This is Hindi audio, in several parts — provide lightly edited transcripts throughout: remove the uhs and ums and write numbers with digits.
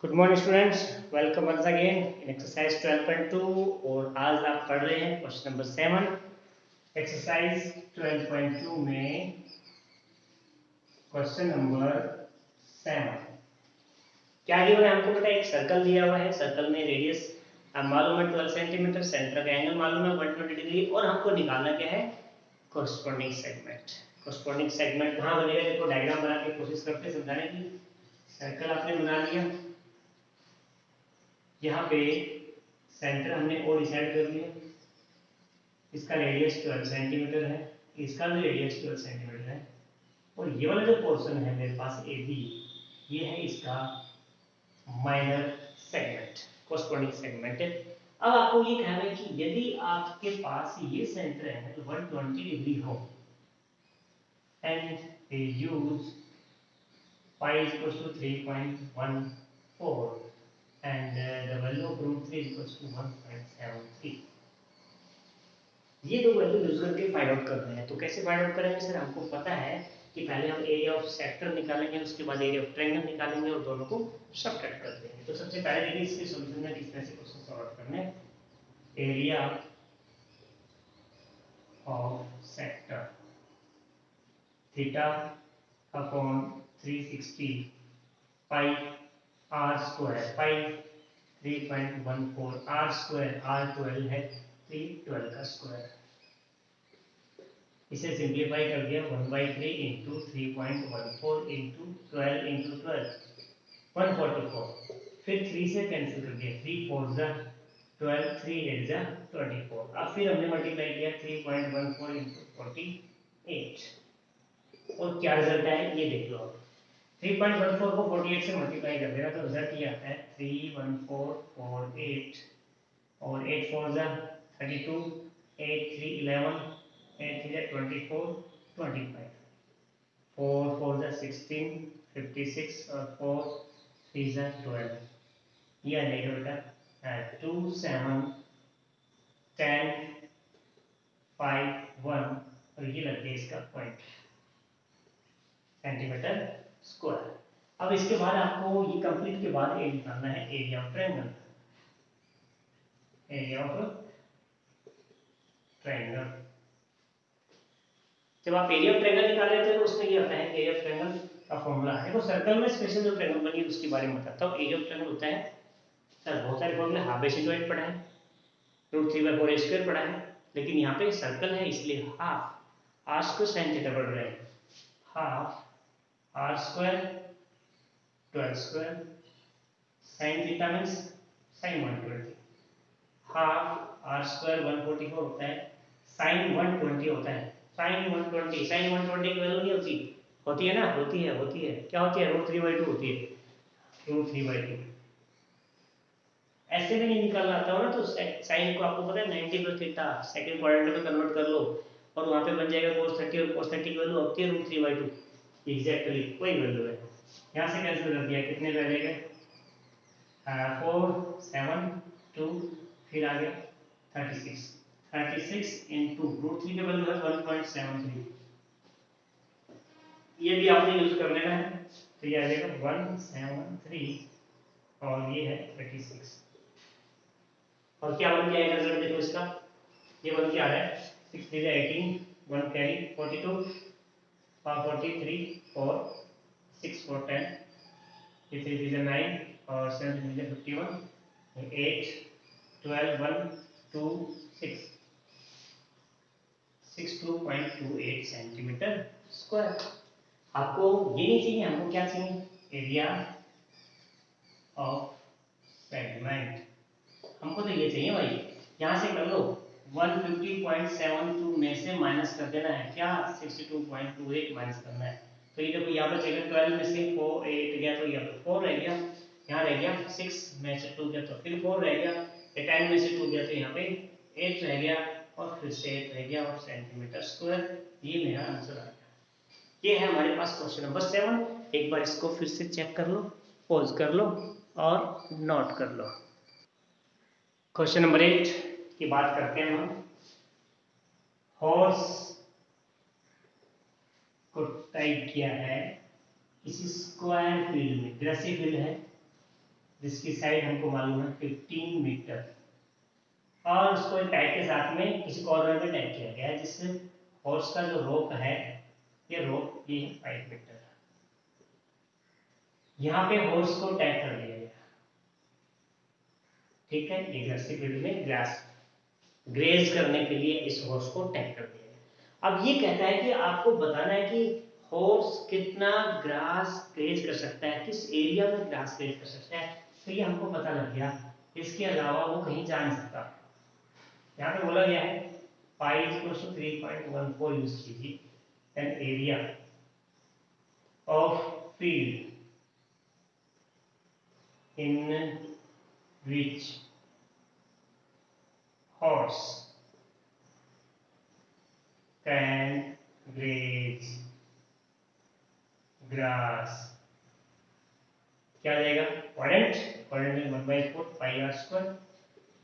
Good morning students, welcome once again in exercise 12.2 और आज आप पढ़ रहे हैं क्वेश्चन नंबर 7। एक्सरसाइज 12.2 में क्वेश्चन नंबर 7 क्या गिवन है हमको पता है। एक सर्कल दिया हुआ है, सर्कल में रेडियस मालूम है 12 सेंटीमीटर, सेंटर का एंगल मालूम है 120 डिग्री और हमको निकालना क्या है कोरस्पोंडिंग सेगमेंट। कोरस्पोंडिंग सेगमेंट कहाँ बनेगा, देखो डायग्राम बना के कोशिश करते हैं समझाने की। सर्कल आपने बना लिया, यहाँ पे सेंटर हमने ओ डिसाइड कर लिया, इसका रेडियस 12 सेंटीमीटर है, इसका भी रेडियस 12 सेंटीमीटर है और ये वाला जो पोर्शन है मेरे पास ए बी, ये है इसका माइनर सेगमेंट, कोरस्पोंडिंग सेगमेंट। अब आपको ये कहना है कि यदि आपके पास ये सेंटर एंगल 120 डिग्री हो and they use pi equals to 3.14 and the value of root 3 equals to 1.73। ये दो वैल्यू यूज करके फाइंड आउट कर रहे हैं। तो कैसे फाइंड आउट करेंगे सर, हमको पता है कि पहले हम एरिया ऑफ सेक्टर निकालेंगे, उसके बाद एरिया ऑफ ट्रायंगल निकालेंगे और दोनों को सब्ट्रैक्ट कर देंगे। तो सबसे पहले देखिए इसके सॉल्यूशन में किस तरह से क्वेश्चन सॉल्व करने हैं। Area of sector theta upon 360 pi r square, pi 3.14 r square, r 12 है 312 का स्क्वायर। इसे सिंप्लीफाई कर दिया 1/3 इंटू 3.14 इंटू 12 इंटू 12 144। फिर 3 से कैंसिल कर दिया, 3 4 जा 12, 3 8 जा 24। अब फिर हमने मल्टीप्लाई किया 3.14 इंटू 48 और क्या रिजल्ट आया ये देख लो। 3.14 को 48 से मल्टीप्लाई कर देना तो रिजल्ट ये आता है 31448 और 8 4 जा 32, 8 3 11, 8 3 जा 24 25, 4 4 जा 16 56 और 4 3 जा 12। ये आ जाएगा बेटा 2 7 10 5 1 और ये लग गया इसका पॉइंट सेंटीमीटर स्क्वायर। अब इसके बाद आपको ये कंप्लीट के बाद ये निकालना है area of triangle. Area of triangle, जब आप एरिया ऑफ ट्रायंगल निकाल लेते हैं तो उसमें ये आता है एरिया ऑफ ट्रायंगल का फॉर्मूला है। देखो सर्कल में स्पेशल जो ट्रायंगल बनी है उसके बारे में बताता हूँ। एरिया ऑफ ट्रायंगल होता है सर, बहुत सारे फॉर्मूले, हाफ बेस इंटू 8 पढ़ा है, रूट 3/4 ए स्क्वायर पढ़ा है, लेकिन यहाँ पे सर्कल है इसलिए half r square sine theta पढ़ रहे हैं। Half r square 12 square sine theta means sine 120, half r square 144 होता है, साइन 120 होता है, साइन 120, साइन 120 की वैल्यू नहीं होती, होती है ना, होती है क्या होती है, √3/2 होती है, √3/2। ऐसे भी नहीं निकालना आता हो ना तो साइन को आपको पता है 90 प्लस थीटा सेकंड क्वाड्रेंट में कन्वर्ट कर लो और वहां पे बन जाएगा cos 30 और cos 30 की वैल्यू होती है √3/2, एग्जैक्टली वही वैल्यू है। यहाँ से कैंसिल कर दिया, कितने रह गए 4 7 2 फिर आ गया 36, 36 इंटू √3 की वैल्यू है 1.73, ये भी आपने यूज कर लेना है तो ये आ जाएगा 173 और ये है 36। और क्या बन गया रिजल्ट देखो इसका, ये बन के आ रहा है 6 3 18 1 कैरी 42 43 और 6 4 10, ये 3 3 9 और 7 3 51, 8 12 1 2 6 62.28 सेंटीमीटर स्क्वायर। आपको ये नहीं चाहिए, हमको क्या चाहिए, एरिया ऑफ सेगमेंट, हमको तो ये चाहिए भाई। यहाँ से कर लो 150.72 में से माइनस कर देना है क्या, 62.28 माइनस करना है। तो ये देखो यहाँ पर चलेगा 12 में से 4 8 गया तो यहाँ पर 4 रह गया, यहाँ रह गया 6 में से 2 गया तो फिर 4 रह गया, 10 में से 2 गया तो यहाँ पे 8 रह गया और फिर से 8 रह गया और सेंटीमीटर स्क्वायर। ये मेरा आंसर आ गया। ये है हमारे पास क्वेश्चन नंबर 7। एक बार इसको फिर से चेक कर लो, पॉज कर लो और नोट कर लो। क्वेश्चन नंबर 8 की बात करते हैं हम। हॉर्स को टाइप किया है किसी स्क्वायर फील्ड में, ग्रेसी फील्ड है, जिसकी साइड हमको मालूम है 15 मीटर, और उसको टैग के साथ में किसी कॉर्नर में टैग किया गया है, जिससे हॉर्स का जो रोप है, ये रोप ये 5 मीटर। यहाँ पे हॉर्स को टैग कर दिया गया, ठीक है। ये जर्सी फील्ड में ग्रास ग्रेज करने के लिए इस हॉर्स को टैग कर दिया गया। अब ये कहता है कि आपको बताना है कि हॉर्स कितना ग्रास ग्रेज कर सकता है, किस एरिया में ग्रास ग्रेज कर सकता है, तो ये हमको पता लग गया। इसके अलावा वो कहीं जा नहीं सकता। यहाँ पे बोला गया है पाई इक्वल टू 3.14 यूज कीजिए an area of field in which horse can graze grass. क्या जाएगा, क्वाड्रेंट, क्वाड्रेंट में 1/4 पाई आर स्क्वायर,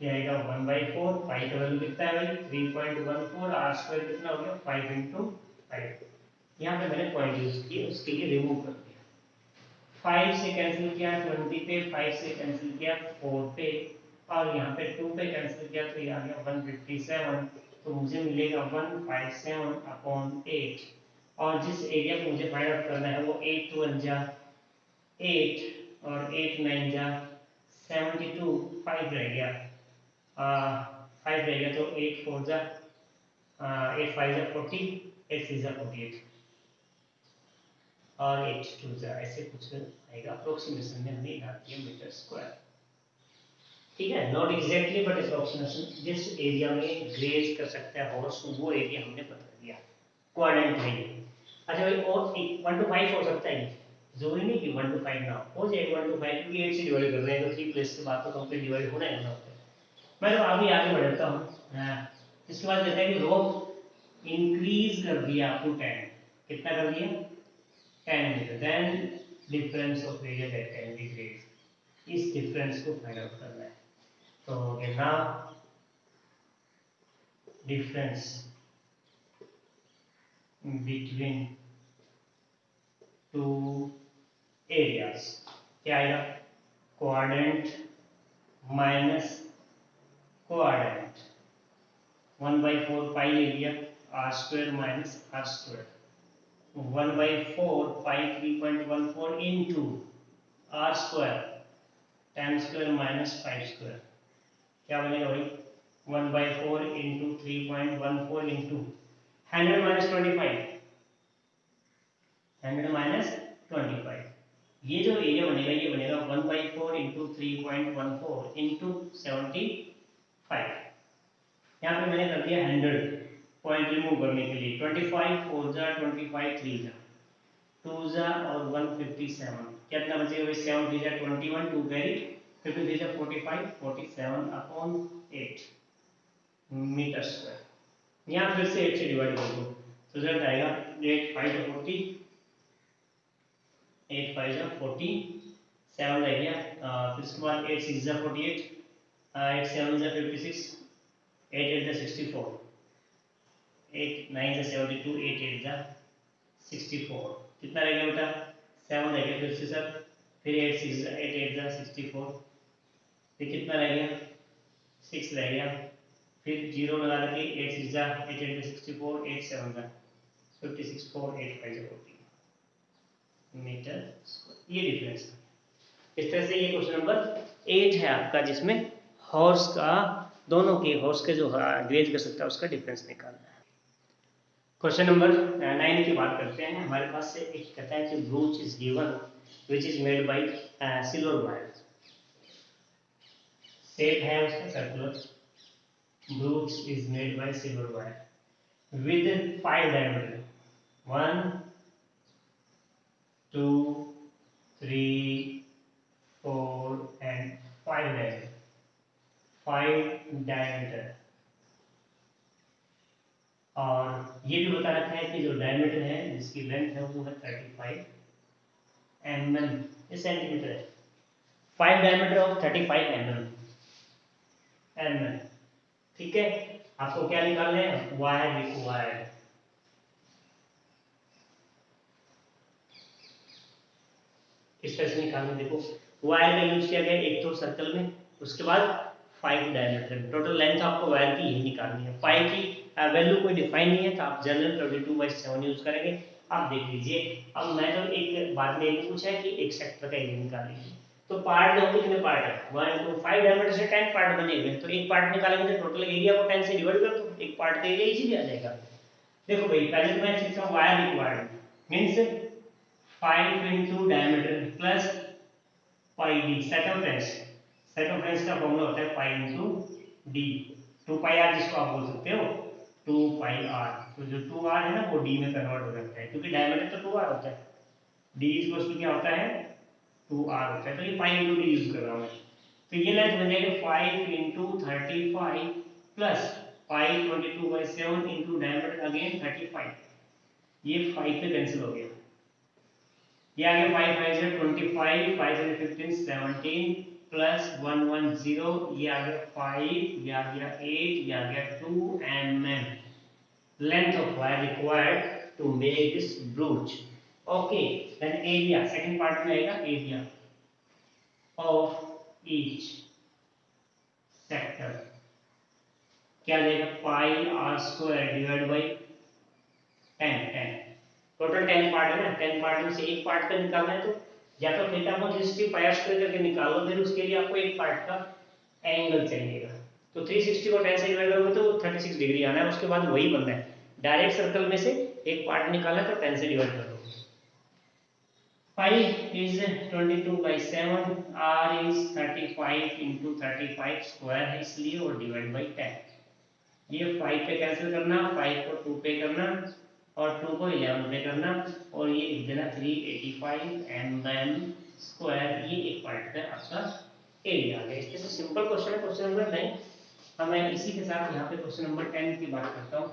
ये आएगा 1/4, पाई का वैल्यू कितना है भाई 3.14, आर स्क्वायर कितना हो गया 5 × 5। यहाँ पे मैंने पॉइंट यूज किए, उसके लिए रिमूव कर दिया। 5 से कैंसिल किया 20 पे, 5 से कैंसिल किया 4 पे, और यहाँ पे 2 पे कैंसिल किया तो ये आ गया 157। तो मुझे मिलेगा 157/8। और जिस एरिया को मुझे फाइंड आउट करना है वो 8 × 1 = 8 और 8 × 9 = 72, 5 रह गया, 5 रह गया, तो 8 4 = 8 5 = 40, 8 6 = 48 और 8 2 = ऐसे कुछ आएगा। अप्रोक्सीमेशन में हमने डाल दिया मीटर स्क्वायर, ठीक है। नॉट एग्जैक्टली बट अप्रोक्सीमेशन, जिस एरिया में ग्रेज कर सकता है हॉर्स वो एरिया हमने बता दिया, क्वाड्रेंट है ये। अच्छा भाई, और 1 to 5 हो सकता है, जरूरी नहीं कि 1 to 5 ना हो जाए, 1 to 5 क्योंकि 8 से डिवाइड कर रहे हैं तो 3 प्लस के बाद तो कंप्लीट डिवाइड होना है ना। मैं तो अभी आगे बढ़ता हूँ। इसके बाद कहता है कि रोप इंक्रीज कर दिया अप टू 10, कितना कर दिया 10 meter, then difference of area that can be graze, इस डिफरेंस को फाइंड आउट करना है। तो कहना डिफरेंस बिटवीन टू एरियाज क्या आएगा, क्वाड्रेंट माइनस क्वाड्रेंट, 1/4 पाई ले लिया, r square minus r square, 1/4 pi 3.14 into r square 10 square minus 5 square, क्या बनेगा भाई 1/4 इंटू 3.14 इंटू 100 माइनस 25, 100 माइनस 25, ये जो एरिया बनेगा ये बनेगा 1/4 इंटू 3.14 इंटू 75। यहाँ पे मैंने कर दिया 100 पॉइंट रिमूव करने के लिए, 25 4 जा 25 3 जा 2 जा और 157, कितना बचेगा भाई 7 3 जा 21, 2 कैरी 53 जा 45, 47/8 मीटर स्क्वायर। यहाँ फिर से 8 से डिवाइड कर दो तो रिजल्ट आएगा 8 5 जा 40, 8 5 जा 40, 7 रह गया, फिर उसके बाद 8 6 जा 48, 8 7 जा 56, 8 8 जा 64, 8 9 जा 72, 8 8 जा 64, कितना रह गया बेटा 7 रह गया, फिर से सर फिर 8 6 जा 8 8 जा 64, फिर कितना रह गया 6 रह गया, फिर 0 लगा के 8 6 जा 8 8 जा 64, 8 7 जा 56, 4 8 5 जा 40 मीटर स्क्वायर, ये डिफरेंस है। इस तरह से ये क्वेश्चन नंबर 8 है आपका, जिसमें हॉर्स का दोनों के हॉर्स के जो ग्रेज कर सकता है उसका डिफरेंस निकालना है। क्वेश्चन नंबर 9 की बात करते हैं। हमारे पास से एक कहता है कि ब्रूच is given which is made by silver wire, shape है उसका circular, ब्रूच is made by silver wire with 5 diameter, 1 2 3 4 and 5 diameter, 5 diameter। और ये भी बता रखा है कि जो डायमीटर है जिसकी लेंथ है वो है 35 mm, ये सेंटीमीटर है, 5 डायमीटर ऑफ 35 mm, ठीक है। आपको क्या निकालना है, वायर रिक्वायर्ड, इस तरह से निकालना। देखो वायर का यूज किया गया एक तो सर्कल में, उसके बाद 5 डायमीटर में। टोटल लेंथ आपको वायर की यही निकालनी है। पाई की वैल्यू कोई डिफाइन नहीं है, तो आप जनरल 22/7 यूज करेंगे। आप देख लीजिए, अब मैं तो एक बाद में एक पूछा है कि एक सेक्टर का एरिया निकाल लीजिए। तो पार्ट देखो कितने पार्ट है, 1 2 5 डायमीटर से 10 पार्ट बनेंगे, तो एक पार्ट निकालेंगे तो टोटल एरिया को 10 से डिवाइड कर दो, एक पार्ट का एरिया इजीली आ जाएगा। देखो भाई, पहले तो मैं लिखता हूं wire required means 5 into diameter plus pi D circumference. Circumference का फॉर्मूला होता है pi into D, 2 pi r जिसको आप बोल सकते हो 2 पाई आर। तो जो 2 आर है ना वो डी में कन्वर्ट हो जाता है, क्योंकि डायमीटर तो 2 आर होता है, डी इक्वल्स टू क्या होता है 2 आर होता है। तो ये पाई इंटू डी यूज कर रहा हूं मैं। तो ये लेंथ बन जाएगा 5 into 35 plus pi 22/7 into diameter again 35। ये 5 पे कैंसिल हो गया, ये आ गया 5 5 से 25, 5 से 15 17 प्लस 1 1 0, ये आ गया 5, ये आ गया 8, ये आ गया 2 mm length of wire required to make this brooch. Okay, then area, second part में आएगा area of each sector। क्या देगा pi r square divide by 10 total 10 part है ना, 10 पार्ट में से एक पार्ट का निकालना है, तो या तो थीटा को 360 पाई स्क्वायर करके निकाल लो, फिर उसके लिए आपको एक पार्ट का एंगल चाहिएगा। तो 360 को 10 से डिवाइड करोगे तो 36 डिग्री आना है, उसके बाद वही बनना है। डायरेक्ट सर्कल में से एक पार्ट निकालना है तो 10 से डिवाइड कर दो। Pi is 22/7, r is 35 into 35 square है इसलिए, और डिवाइड बाई 10। ये 5 पे कैंसिल करना, 5 को 2 पे करना और 2 को 11 पे करना, और ये लिख देना 385 mm स्क्वायर। ये एक पार्ट का आपका एरिया आ गया। इसके से सिंपल क्वेश्चन है, क्वेश्चन नंबर 9। अब मैं इसी के साथ यहाँ पे क्वेश्चन नंबर 10 की बात करता हूँ।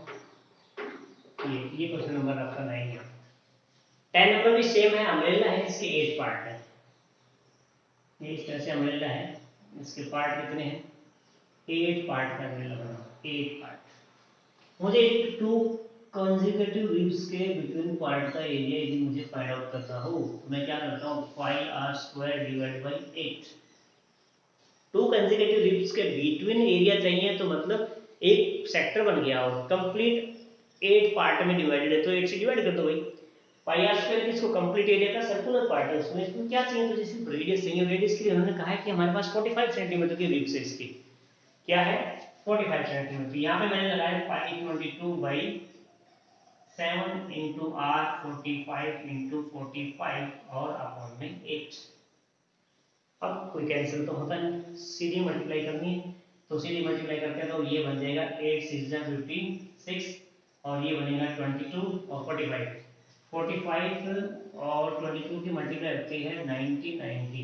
ये क्वेश्चन नंबर आपका 9 है। 10 नंबर भी सेम है, अम्ब्रेला है, इसके 8 पार्ट है। ये इस तरह से अम्ब्रेला है, इसके पार्ट कितने हैं 8 पार्ट का अम्ब्रेला बना, 8 पार्ट। मुझे 2 कंसेक्यूटिव रिब्स के बिटवीन पार्ट का एरिया यदि मुझे फाइंड आउट करना हो तो मैं क्या करता हूँ, 5r² divide by 8। 2 consecutive ribs के बिटवीन एरिया चाहिए, तो मतलब एक सेक्टर बन गया और कंप्लीट 8 पार्ट में डिवाइडेड है, तो 8 से डिवाइड कर दो भाई। पाई आर स्क्वायर इसको कंप्लीट एरिया का सर्कुलर पार्ट है, उसमें इसको क्या चाहिए, तो जैसे रेडियस चाहिए। रेडियस के लिए उन्होंने कहा है कि हमारे पास 45 सेंटीमीटर की रिब्स है, इसकी क्या है 45 सेंटीमीटर। यहाँ पे मैंने लगाया पाई 22/7 इंटू आर 45 इंटू 45 और अपॉन में 8। अब कोई कैंसिल तो होता नहीं, सीधी मल्टीप्लाई करनी है, तो सीधी मल्टीप्लाई करते हैं तो ये बन जाएगा 8 6 जा 56 और ये बनेगा 22 और 45। 45 और 22 की मल्टीप्लाई होती है 90 90,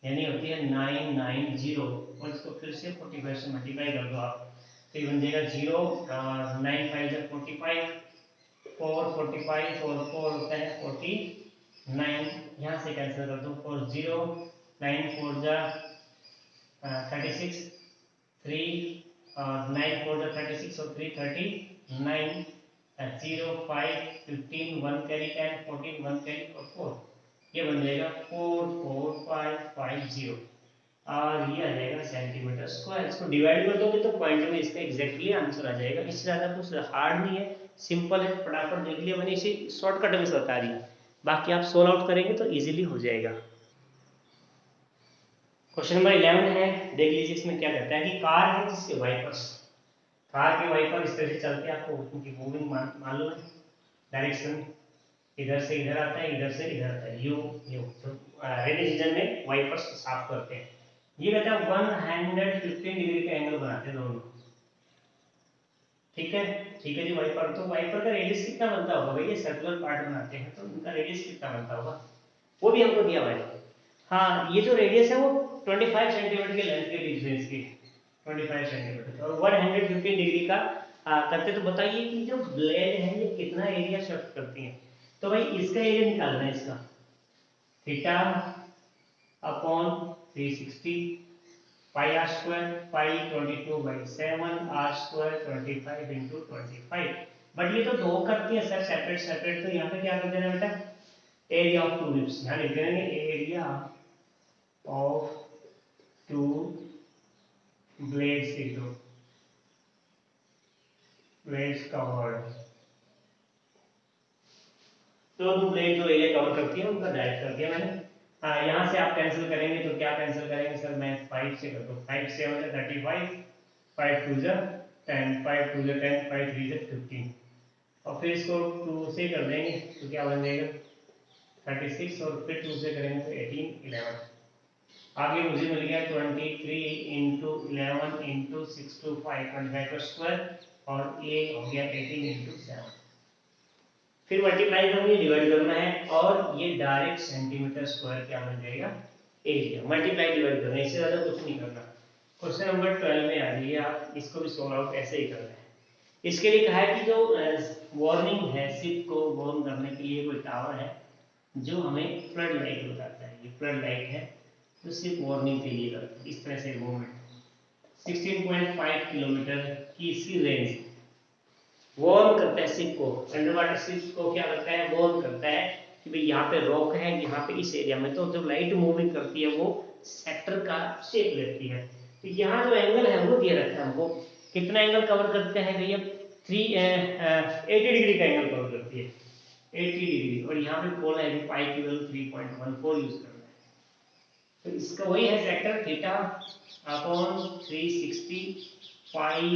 यानी होती है 990, और इसको फिर से 45 से मल्टीप्लाई कर दो आप, तो ये बन जाएगा 0 9 5 जा 45, 4 45 और 4 होता है 49, यहाँ से कैंसिल कर दो, और 0 9 4 जा 36, 3 9 4 जा 36 और 3 39, 0 5 15 1 कैरी 10 14 1 कैरी और 4, ये बन जाएगा 44550 और ये आ जाएगा सेंटीमीटर स्क्वायर। इसको डिवाइड कर दोगे तो पॉइंट में इसका एग्जैक्टली आंसर आ जाएगा। इससे ज़्यादा कुछ हार्ड नहीं है, सिंपल है, फटाफट देख लिया मैंने, इसे शॉर्टकट में से बता दिया, बाकी आप सोल्व आउट करेंगे तो इजीली हो जाएगा। क्वेश्चन नंबर 11 है, देख लीजिए इसमें क्या कहता है कि कार है जिसके वाइपर्स, कार के वाइपर इस तरह से चलते हैं, आपको उनकी मूविंग मालूम है, डायरेक्शन इधर से इधर आता है, इधर से इधर आता है, यू यू। तो रेनी सीजन में वाइपर्स साफ करते हैं। ये कहता है 115 डिग्री का एंगल बनाते हैं दोनों, ठीक है। ठीक है जी, वाइपर, तो वाइपर का रेडियस कितना बनता होगा भाई, ये सर्कुलर पार्ट बनाते हैं तो उनका रेडियस कितना बनता होगा वो भी हमको दिया हुआ है। हाँ, ये जो रेडियस है वो 25 सेंटीमीटर की लेंथ के बीच में इसकी 25 सेंटीमीटर, और 115 डिग्री का करते। तो बताइए कि जो ब्लेड है ये कितना एरिया शिफ्ट करती है, तो भाई इसका एरिया निकालना है, इसका theta upon 360 pi r square, pi 22/7 r square 25 into 25। But ये तो दो करती है सर सेपरेट सेपरेट, तो यहाँ पे क्या कर देना बेटा, एरिया ऑफ टू रिब्स, यहाँ लिख देंगे एरिया डायरेक्ट कर दिया मैंने। यहाँ से आप कैंसिल करेंगे तो क्या कैंसिल करेंगे सर, मैं 5 से करता हूँ। 5 से 35, 5 2 10, 5 2 10, 5 3 15, और फिर इसको 2 से कर देंगे तो क्या बन जाएगा 36, और फिर 2 से करेंगे तो 18 11। आगे मुझे मिल गया 23 इंटू 11 इंटू 6 to 5 25 का स्क्वायर, और ये हो गया 18 इंटू 7। फिर मल्टीप्लाई करना है, डिवाइड करना है, और ये डायरेक्ट सेंटीमीटर स्क्वायर क्या बन जाएगा एरिया। मल्टीप्लाई डिवाइड करना है, इससे ज़्यादा कुछ नहीं करना। क्वेश्चन नंबर 12 में आ जाइए आप, इसको भी सॉल्व आउट ऐसे ही करना है। इसके लिए कहा है कि जो वार्निंग है, शिप को वार्न करने के लिए कोई टावर है जो हमें फ्लड लाइट बताता है। ये फ्लड लाइट है तो सिर्फ वार्निंग के लिए करते हैं। इस तरह से मूवमेंट 16.5 किलोमीटर की इसकी रेंज वार्न करता है शिप को। अंडर वाटर शिप को क्या करता है, वार्न करता है कि भाई यहाँ पे रॉक है, यहाँ पे इस एरिया में, तो जब लाइट मूविंग करती है वो सेक्टर का शेप लेती है। तो यहाँ जो एंगल है वो दिया रखा है हमको, कितना एंगल कवर करते हैं भैया 80 डिग्री का एंगल कवर करती है, 80 डिग्री। और यहाँ पे बोला है कि पाई की वैल्यू 3.14 यूज करना है। तो इसका वही है सेक्टर थीटा अपॉन 360 पाई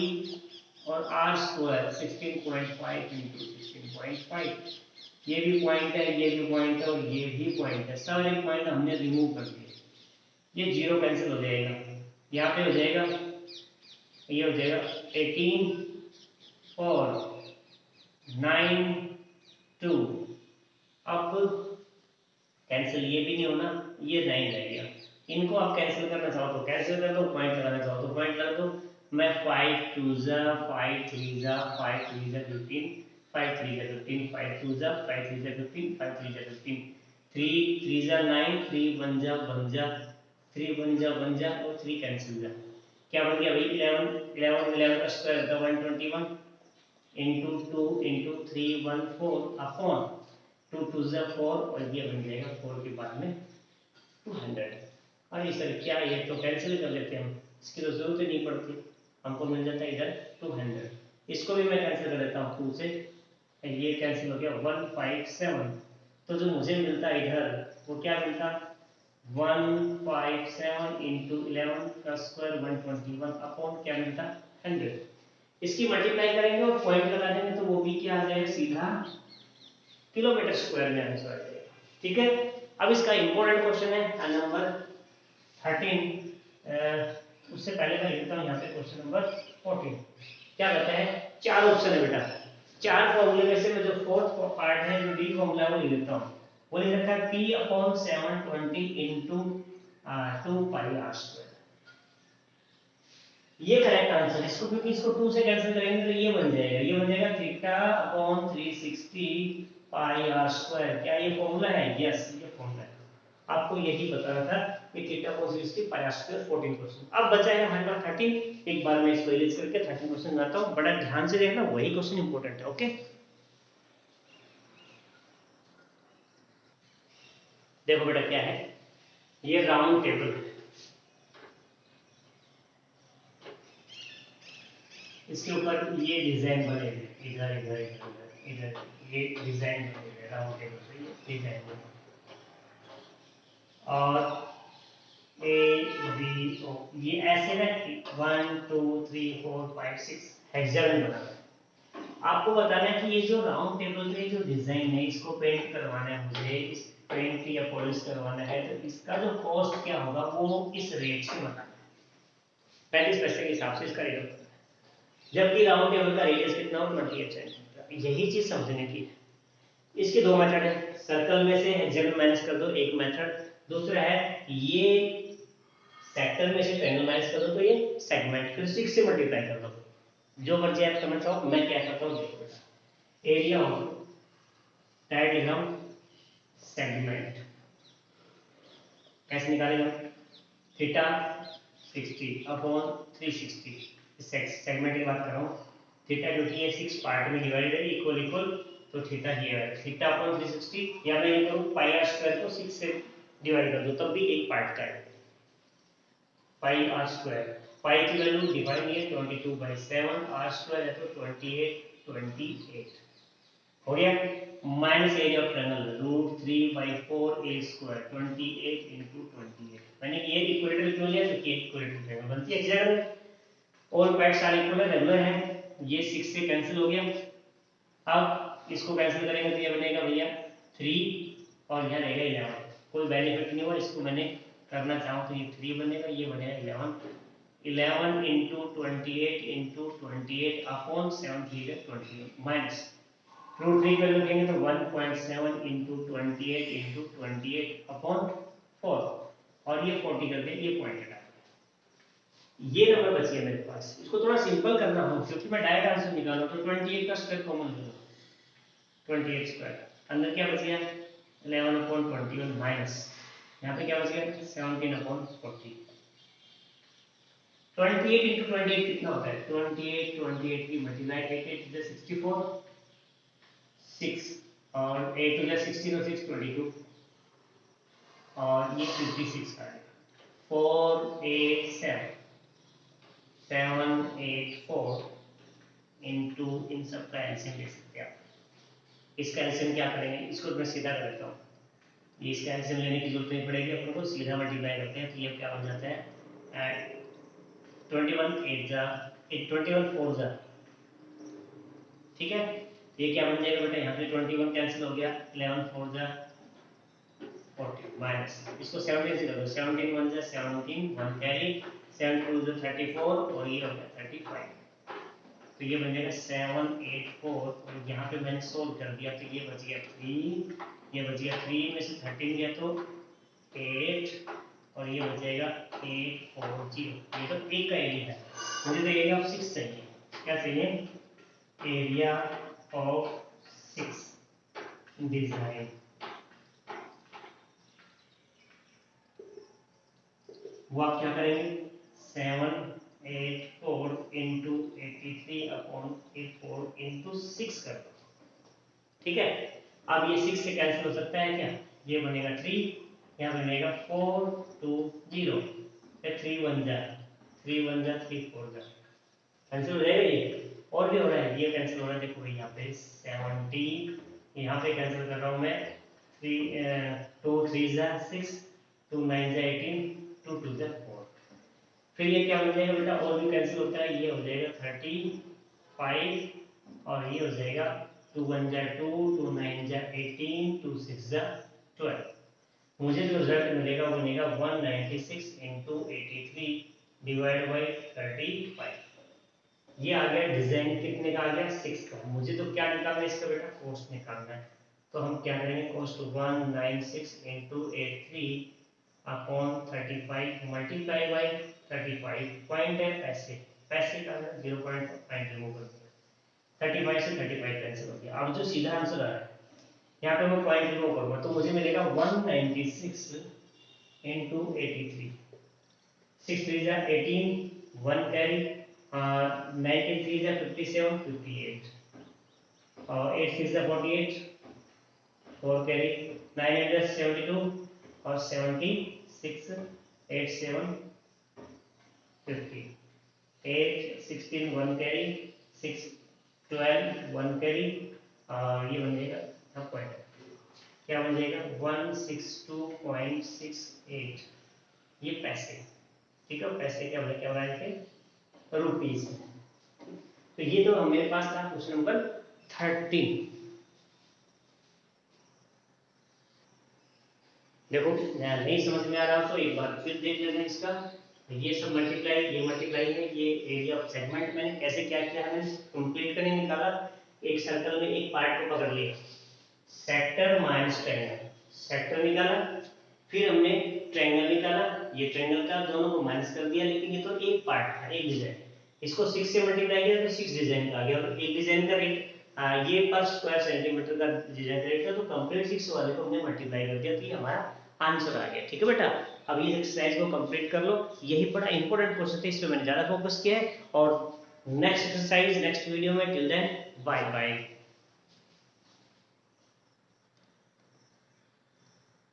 और आर स्क्वायर 16.5 इंटू 16.5। ये भी पॉइंट है, ये भी पॉइंट है, और ये भी पॉइंट है। सारे पॉइंट हमने रिमूव कर दिए, ये जीरो कैंसिल हो जाएगा। यहाँ पे हो जाएगा, ये हो जाएगा 18 और 9 2। अब कैंसिल ये भी नहीं होना, ये 9 रहेगा। इनको आप कैंसिल करना चाहो तो कैंसिल कर दो, पॉइंट लगाना चाहो तो पॉइंट लगा दो। मैं 5 2 5 3 5 3 15, 5 3 15, 5 2 5 3 15, 5 3 15, 3 3 9, 3 1 1 3 1 1 और 3 कैंसिल जा। क्या बन गया भाई 11 का स्क्वायर होता है 121 इंटू 2 इंटू 3 14 अपॉन 2 2 4, और ये बन जाएगा 4 के बाद में 200। अरे सर क्या, ये तो कैंसिल कर लेते हैं हम, इसकी तो जरूरत ही नहीं पड़ती, हमको मिल जाता है इधर 200। इसको भी मैं कैंसिल कर देता हूँ 2 से, ये कैंसिल हो गया 157। तो जो मुझे मिलता है इधर वो क्या मिलता, 157 इंटू 11 का स्क्वायर 121 अपॉन क्या मिलता 100। इसकी मल्टीप्लाई करेंगे और पॉइंट लगा देंगे तो वो भी क्या आ जाएगा सीधा किलोमीटर स्क्वायर में आंसर आ जाएगा। ठीक है, अब इसका इंपॉर्टेंट क्वेश्चन है नंबर 13। उससे पहले मैं लिखता हूँ यहाँ पे क्वेश्चन नंबर 14। क्या कहता है, 4 ऑप्शन है बेटा, 4 फॉर्मूले में से मैं जो फोर्थ पार्ट है, जो डी फॉर्मूला है वो लिख देता हूँ। वो लिख रखा है P upon 720 into 2 pi r square. ये करेक्ट आंसर। इसको क्योंकि इसको 2 से कैंसिल करेंगे तो ये बन जाएगा, ये बन जाएगा theta upon 360 pi r square. क्या ये फॉर्मूला है? यस, ये फॉर्मूला है। आपको यही बताना था कि theta upon 360 pi r square 14 question. अब बचा है हमारे पास 13। एक बार मैं इसको इरेज करके 13 क्वेश्चन बनाता हूं, बड़ा ध्यान से देखना, वही क्वेश्चन इंपॉर्टेंट है। ओके, देखो बेटा क्या है, ये राउंड टेबल है, इसके ऊपर ये डिजाइन बने हुए, इधर इधर इधर इधर, ये डिजाइन बने हुए राउंड टेबल पे, ये डिजाइन बने, और ए बी ओ, ये ऐसे ना 1 2 3 4 5 6 हेक्सागन बना है। आपको बताना है कि ये जो राउंड टेबल पे जो डिजाइन है, इसको पेंट करवाना है मुझे, इस पेंट या पॉलिश करवाना है, तो इसका जो कॉस्ट क्या होगा वो इस रेट से बताना है, 35 पैसे के हिसाब से इसका रेट होता है। जबकि राउंड टेबल का रेडियस कितना हो 28 सेंटीमीटर। यही चीज समझने की है। इसके दो मेथड है, सर्कल में से हेक्सागन माइनस कर दो एक मेथड, दूसरा है ये सेक्टर में से ट्रायंगल माइनस कर दो तो ये सेगमेंट, फिर 6 से मल्टीप्लाई कर दो, जो मर्जी आप करना चाहो। मैं क्या करता हूँ देखो बेटा, एरिया ऑफ डायग्राम सेगमेंट कैसे निकालेगा, थीटा 60 अपॉन 360, सेगमेंट की बात कर रहा हूँ। थीटा क्योंकि ये 6 पार्ट में डिवाइडेड है इक्वल इक्वल, तो थीटा ये है थीटा अपॉन 360, या मैं ये करूँ पाई आर स्क्वायर को 6 से डिवाइड कर दूँ तब भी एक पार्ट का है पाई आर स्क्वायर। पाई की वैल्यू डिवाइड है 22/7, आर स्क्वायर है तो 28 28। हो गया। Minus area of triangle √3/4a² 28 × 28। मैंने ये इक्वेटर क्यों लिया क्योंकि इक्वेटर ट्रायंगल बनती है एक जगह में। ऑल पार्ट्स आर इक्वल है, रेगुलर है। ये 6 से कैंसिल हो गया। अब इसको कैंसिल करेंगे तो ये बनेगा भैया 3 और यहाँ रहेगा 11। कोई बेनिफिट नहीं हुआ, इसको मैंने करना चाहूँ तो ये 3 बनेगा, ये बनेगा 11। 11 × 28 × 28 अपॉन 7 3 28 माइनस √3 की वैल्यू देंगे तो 1.7 × 28 × 28 अपॉन 4 और ये 40 करके ये पॉइंट हटा। ये नंबर बच गया मेरे पास। इसको थोड़ा सिंपल करना हो क्योंकि मैं डायरेक्ट आंसर निकाला तो 28 का स्क्वायर कॉमन ले लो, 28 स्क्वायर अंदर क्या बच गया 11/21 माइनस यहाँ पे क्या बच गया 17/40। 28 × 28 कितना होता है 28 की मल्टीप्लाई 8 8 64 6 और 8 to 16 और 6 22 और ये 56 का है 487 784 इनटू इन सब का एलसीएम ले सकते हैं आप। इसका एलसीएम क्या करेंगे, इसको मैं सीधा कर देता हूँ, ये इसका एलसीएम लेने की जरूरत नहीं पड़ेगी अपन को, सीधा मल्टीप्लाई करते हैं तो ये क्या बन जाता है 21 8 जा 21 4 जा, ठीक है। ये क्या बन जाएगा बेटा, यहाँ पे 21 कैंसिल हो गया, 11 4 जा 40 माइनस इसको 17 से कर दो, 17 1 जा 17 1 कैरी 7 2 जा 34 और ये हो गया 35। तो ये बन जाएगा 784 और यहाँ पे मैंने सोल्व कर दिया तो ये बच गया 3, ये बच गया 3 में से 13 गया तो 8 और ये बच जाएगा 840। ये तो एक का एरिया है, मुझे तो एरिया ऑफ 6 चाहिए। क्या चाहिए, एरिया ऑफ 6 डिजाइन। वो आप क्या करेंगे 784 × 83 अपॉन 84 × 6 कर दो, ठीक है। अब ये 6 से कैंसिल हो सकता है क्या, ये बनेगा 3, यहाँ बनेगा 4 2 0 3 1 जा 3 1 जा 3 4 जा कैंसिल हो जाएगा ये। और भी हो रहा है, ये कैंसिल हो रहा है, देखो भाई यहाँ पे 70, यहाँ पे कैंसिल कर रहा हूँ मैं 2 3 जा 6 2 9 जा 18 2 2 जा 4। फिर ये क्या हो जाएगा बेटा, और भी कैंसिल होता है, ये हो जाएगा 35 और ये हो जाएगा 2 1 जा 2 2 9 जा 18 2 6 जा 12। मुझे जो रिजल्ट मिलेगा वो बनेगा 196 × 83 डिवाइड बाई 35। ये आ गया डिजाइन कितने का आ गया 6 का। मुझे तो क्या निकालना है इसका बेटा, कॉस्ट निकालना है। तो हम क्या करेंगे, cost 196 × 83 upon 35 multiply by 35 point है पैसे, पैसे का 0 पॉइंट रिमूव कर दिया, 35 से 35 कैंसिल हो गया। अब जो सीधा आंसर आ रहा है यहाँ पे मैं पॉइंट रिमूव करूंगा तो मुझे मिलेगा 196 × 83 6 3 जा 18 1 कैरी 19 3 जा 57 58 और 8 6 जा 48 4 कैरी 9 8 जा 72 और 76 8 7 50 8 16 1 कैरी 6 12 1 कैरी और ये बन जाएगा पॉइंट, क्या बन जाएगा 162.68 ये पैसे, ठीक है। पैसे क्या क्या बनाए थे रुपीज। तो ये तो मेरे पास था क्वेश्चन नंबर 13। देखो नहीं समझ में आ रहा तो एक बार फिर देख लेना इसका। ये सब मल्टीप्लाई, ये मल्टीप्लाई है, ये एरिया ऑफ सेगमेंट मैंने कैसे क्या किया है, मैंने कंप्लीट करके निकाला। एक सर्कल में एक पार्ट को पकड़ लिया, सेक्टर माइनस ट्रायंगल, सेक्टर निकाला, फिर हमने ट्रायंगल निकाला, ये ट्रायंगल का दोनों को माइनस कर दिया, लेकिन ये तो एक पार्ट था, एक डिजाइन। इसको 6 से मल्टीप्लाई किया तो 6 डिजाइन का आ गया। और एक डिजाइन का रेट ये पर स्क्वायर सेंटीमीटर का डिजाइन का रेट है, तो कंप्लीट 6 वाले को हमने मल्टीप्लाई कर दिया, तो ये हमारा आंसर आ गया, ठीक है बेटा। अब ये एक्सरसाइज को कंप्लीट कर लो, यही बड़ा इंपॉर्टेंट क्वेश्चन था, इस पे मैंने ज्यादा फोकस किया है। और नेक्स्ट एक्सरसाइज नेक्स्ट वीडियो में, टिल देन बाय बाय।